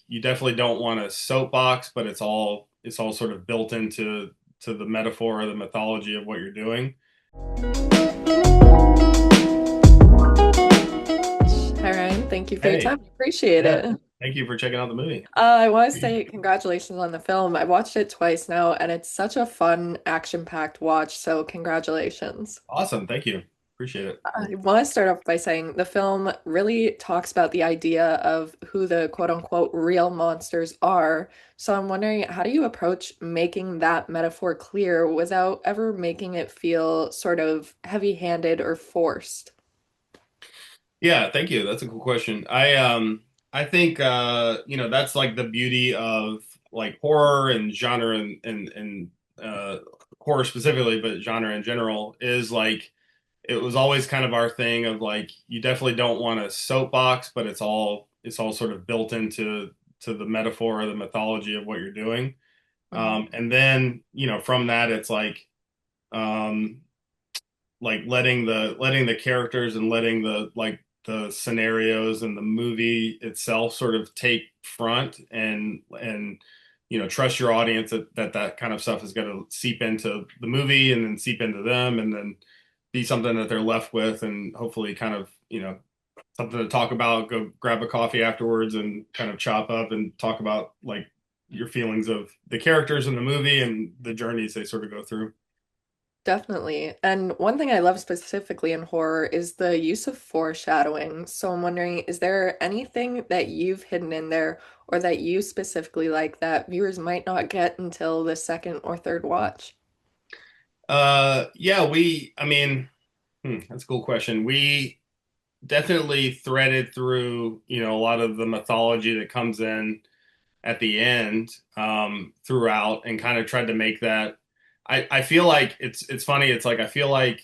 you definitely don't want a soapbox, but it's all sort of built into the metaphor or the mythology of what you're doing. Hi, Ryan. Thank you for your Hey, time. Appreciate yeah, it. thank you for checking out the movie. I want to say congratulations on the film. I watched it twice now, and it's such a fun, action-packed watch. So, congratulations. Awesome, thank you. Appreciate it. I want to start off by saying the film really talks about the idea of who the quote-unquote real monsters are. So, I'm wondering, how do you approach making that metaphor clear without ever making it feel sort of heavy-handed or forced? Yeah, thank you. That's a cool question. I think that's like the beauty of like horror and genre and horror specifically, but genre in general is like it was always kind of our thing of like you definitely don't want a soapbox, but it's all sort of built into the metaphor or the mythology of what you're doing. Mhm. And then, from that it's um like letting the characters and letting the scenarios and the movie itself sort of take front and trust your audience that kind of stuff is going to seep into the movie and then seep into them and then be something that they're left with and hopefully kind of something to talk about, go grab a coffee afterwards and kind of chop up and talk about like your feelings of the characters in the movie and the journeys they sort of go through. Definitely. And one thing I love specifically in horror is the use of foreshadowing. So I'm wondering, is there anything that you've hidden in there or that you specifically like that viewers might not get until the second or third watch? Yeah, I mean, that's a cool question. We definitely threaded through, a lot of the mythology that comes in at the end, throughout and kind of tried to make that. I feel like it's funny. It's like I feel like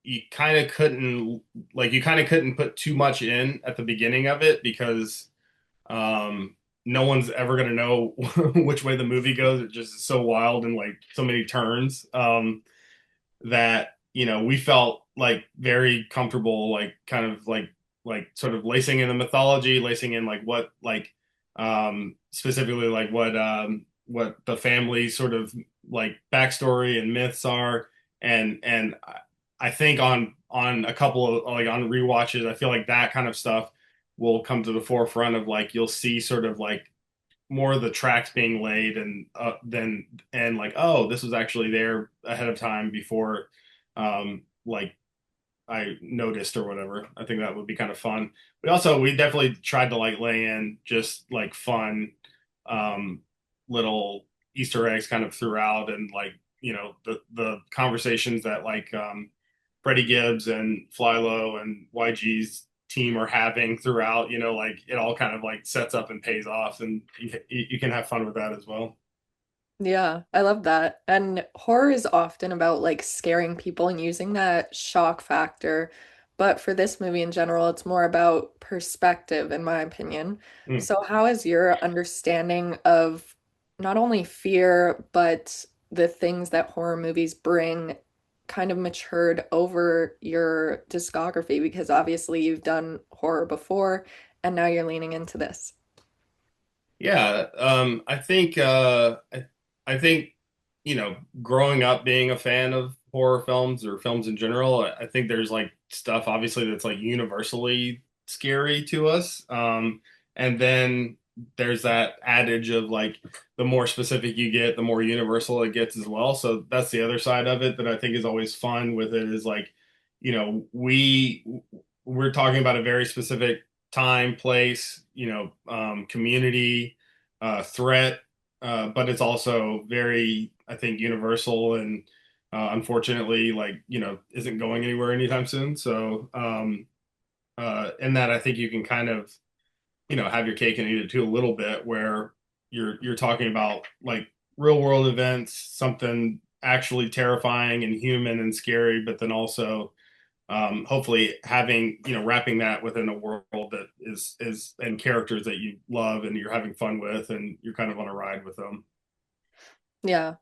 you kind of couldn't you kind of couldn't put too much in at the beginning of it because no one's ever gonna know which way the movie goes. It just is so wild and like so many turns. That we felt like very comfortable like kind of like sort of lacing in the mythology, lacing in like what like specifically like what the family sort of like backstory and myths are. And I think on a couple of like on rewatches I feel like that kind of stuff will come to the forefront of like you'll see sort of like more of the tracks being laid and then and like oh this was actually there ahead of time before like I noticed or whatever. I think that would be kind of fun. We definitely tried to like lay in just like fun um little Easter eggs kind of throughout and like the conversations that like Freddie Gibbs and Flylo and YG's team are having throughout, like it all kind of like sets up and pays off, and you can have fun with that as well. Yeah, I love that. And horror is often about like scaring people and using that shock factor. But for this movie in general, it's more about perspective, in my opinion. Mm. So, how has your understanding of not only fear, but the things that horror movies bring kind of matured over your discography? Because obviously you've done horror before, and now you're leaning into this. Yeah, I think growing up being a fan of horror films or films in general, I think there's like stuff obviously that's like universally scary to us. And then there's that adage of like the more specific you get, the more universal it gets as well. So that's the other side of it that I think is always fun with it is like, we're talking about a very specific time, place, community, threat, but it's also very, I think, universal and unfortunately, like, isn't going anywhere anytime soon. So, in that, I think you can kind of, have your cake and eat it too a little bit, where you're talking about like real world events, something actually terrifying and human and scary, but then also hopefully having wrapping that within a world that is and characters that you love and you're having fun with and you're kind of on a ride with them. Yeah.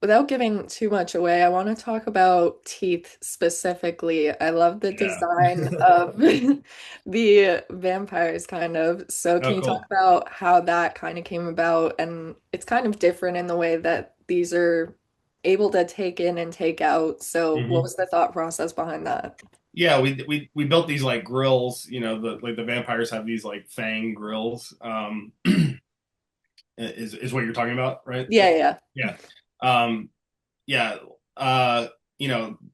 Without giving too much away, I want to talk about teeth specifically. I love the Yeah. design of the vampires, kind of. So, can Oh, you talk cool. about how that kind of came about? And it's kind of different in the way that these are able to take in and take out. So, what Hmm. was the thought process behind that? Yeah, we built these like grills, the vampires have these like fang grills. Is what you're talking about, right? Yeah, yeah. Yeah. Um, yeah, uh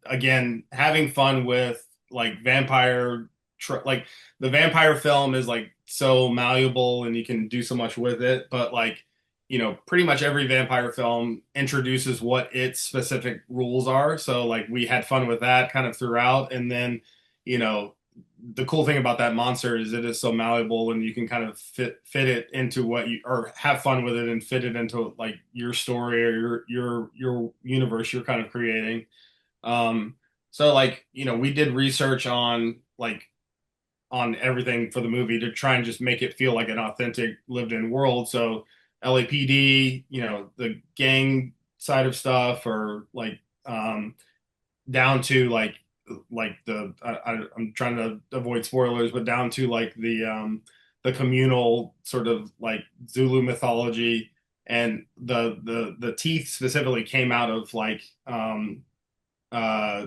again, having fun with like like the vampire film is like so malleable and you can do so much with it, but like pretty much every vampire film introduces what its specific rules are, so like we had fun with that kind of throughout. And then you know the cool thing about that monster is it is so malleable and you can kind of fit it into what you, or have fun with it and fit it into like your story or your universe you're kind of creating. um so like we did research on like on everything for the movie to try and just make it feel like an authentic lived in world. So LAPD, the gang side of stuff, or like down to like I'm trying to avoid spoilers, but down to like the communal sort of like Zulu mythology. And the teeth specifically came out of like uh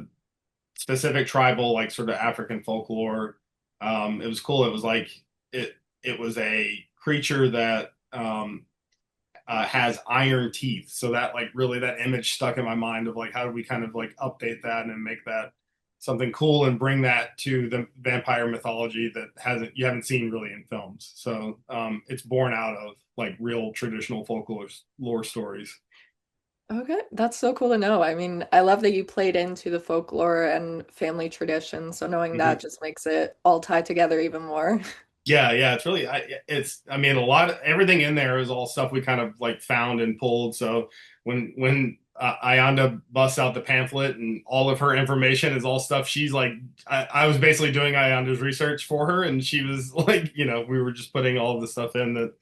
specific tribal like sort of African folklore. It was cool. It was like it was a creature that has iron teeth. So that like really that image stuck in my mind of like how do we kind of like update that and make that something cool and bring that to the vampire mythology that hasn't you haven't seen really in films. So it's born out of like real traditional folklore lore stories. Okay, that's so cool to know. I mean, I love that you played into the folklore and family tradition, so knowing that Mhm. just makes it all tie together even more. Yeah, yeah, it's really, I mean, a lot of everything in there is all stuff we kind of like found and pulled. So when Ayanda busts out the pamphlet and all of her information is all stuff she's like, I was basically doing Ayanda's research for her, and she was like, we were just putting all of the stuff in that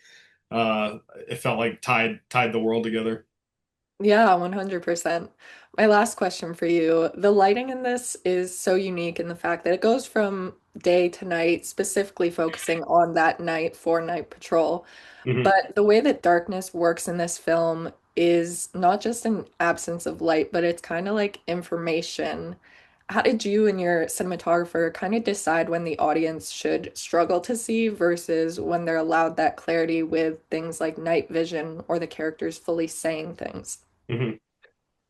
it felt like tied the world together. Yeah, 100%. My last question for you. The lighting in this is so unique in the fact that it goes from day to night, specifically focusing on that night for night patrol. Hmm. But the way that darkness works in this film is not just an absence of light, but it's kind of like information. How did you and your cinematographer kind of decide when the audience should struggle to see versus when they're allowed that clarity with things like night vision or the characters fully saying things? Hmm.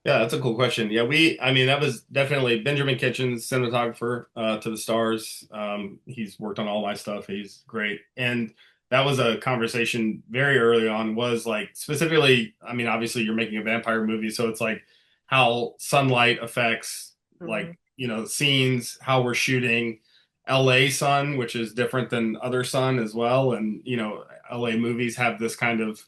Yeah, that's a cool question. Yeah, I mean, that was definitely Benjamin Kitchen's cinematographer, to the stars. He's worked on all my stuff. He's great. And that was a conversation very early on, was like specifically, I mean, obviously you're making a vampire movie, so it's like how sunlight affects Mhm. like, scenes, how we're shooting LA sun, which is different than other sun as well. And, LA movies have this kind of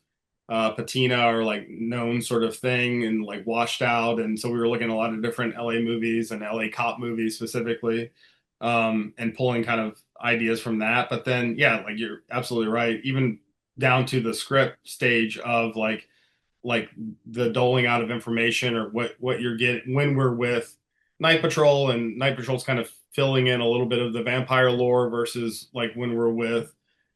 patina or like known sort of thing and like washed out. And so we were looking at a lot of different LA movies and LA cop movies specifically, and pulling kind of ideas from that. But then, yeah, like you're absolutely right. Even down to the script stage of like the doling out of information or what you're getting when we're with Night Patrol, and Night Patrol's kind of filling in a little bit of the vampire lore versus like when we're with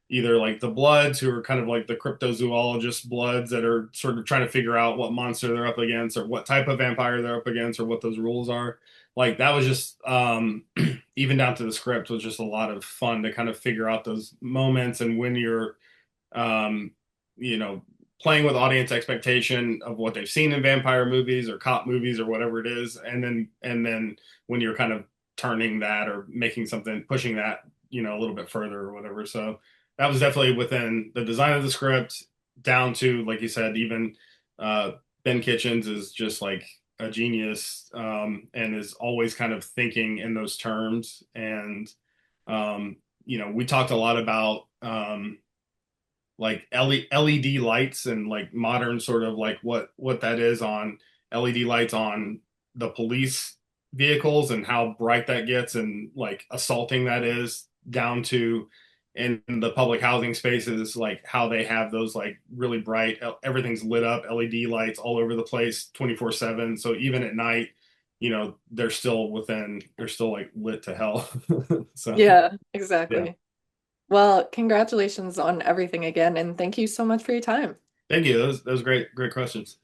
either like the Bloods, who are kind of like the cryptozoologist Bloods that are sort of trying to figure out what monster they're up against or what type of vampire they're up against or what those rules are. Like that was just even down to the script was just a lot of fun to kind of figure out those moments. And when you're um, you know, playing with audience expectation of what they've seen in vampire movies or cop movies or whatever it is, and then when you're kind of turning that or making something, pushing that, a little bit further or whatever. So that was definitely within the design of the script, down to like you said, even uh, Ben Kitchens is just like a genius, and is always kind of thinking in those terms. And we talked a lot about like LED lights and like modern sort of like what that is on LED lights on the police vehicles and how bright that gets and like assaulting that is, down to in the public housing spaces, like how they have those like really bright, everything's lit up, LED lights all over the place 24/7. So even at night, they're still like lit to hell. So, Yeah, yeah. exactly. Well, congratulations on everything again, and thank you so much for your time. Thank you. Those great, great questions.